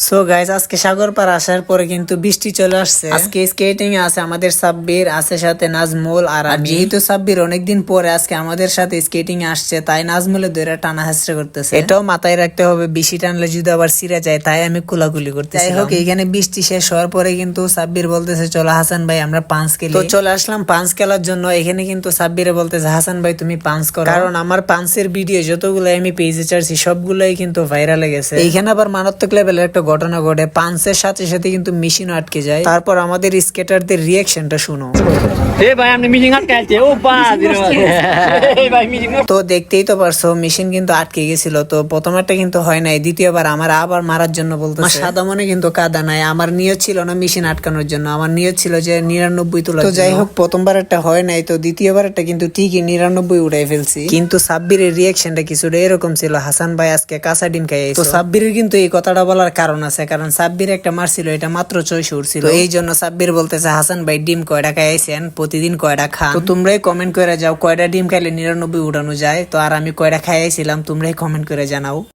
So guys, আজকে সাগরপাড় আসার পরে কিন্তু বৃষ্টি চলে আসছে। আজকে স্কেটিং এ আছে আমাদের সাব্বির, আছে সাথে নাজমুল আর যেহেতু সাব্বির অনেকদিন পরে আজকে আমাদের সাথে স্কেটিং এ আসছে, তাই নাজমুলের ধরে টানা হাসরা করতেছে। এটাও মাথায় রাখতে হবে, বেশি টানলে যদি আবার ছিঁড়ে যায়, তাই আমি কুলাকুলি করতেছি। যাই হোক, এখানে বৃষ্টি শেষ হওয়ার পরে কিন্তু সাব্বির বলতেছে চলো হাসান ভাই আমরা পাঁচ খেলি। তো চলে আসলাম পাঁচ খেলার জন্য। এখানে কিন্তু সাব্বিরে বলতেছে হাসান ভাই তুমি পাঁচ করো, কারণ আমার পাঁচের ভিডিও যতগুলো আমি পেজে ছাড়ছি সবগুলোই কিন্তু ভাইরালে গেছে। এইখানে আবার মারাত্মক লেভেলের একটা ঘটনা ঘটে, পাঁচের সাথে সাথে কিন্তু মেশিন আটকে যায়। তারপর আমাদের স্কেটারদের রিয়াকশনটা শুনো। তো দেখতেই তো পারছো, মেশিন কিন্তু আটকে গেছিল। তো প্রথমটা কিন্তু হয় নাই, দ্বিতীয়বার আমার আবার মারার জন্য বলতো। সাদা মনে কিন্তু কাদা নাই, আমার নিয়ত ছিল না মেশিন আটকানোর জন্য, আমার নিয়ত ছিল যে 99 তোলা। তো যাই হোক, প্রথমবার একটা হয় নাই, তো দ্বিতীয়বার একটা কিন্তু ঠিকই 99 উড়াই ফেলছি। কিন্তু সাব্বিরের রিয়াকশনটা কিছুটা এরকম ছিল, হাসান ভাই আজকে কাঁচা ডিম খাইয়েছে। তো সাব্বিরের কিন্তু এই কথাটা বলার কারণ আছে, কারণ সাব্বির একটা মারছিল, এটা মাত্র 6 উঠছিল। তো এই জন্য সাব্বির বলতেছে হাসান ভাই ডিম কয়টা খাইয়েছেন, প্রতিদিন কয়টা খান। তো তোমরাই কমেন্ট করে যাও কয়টা ডিম খাইলে 99 উড়ানো যায়। তো আর আমি কয়টা খাইয়েছিলাম তোমরাই কমেন্ট করে জানাও।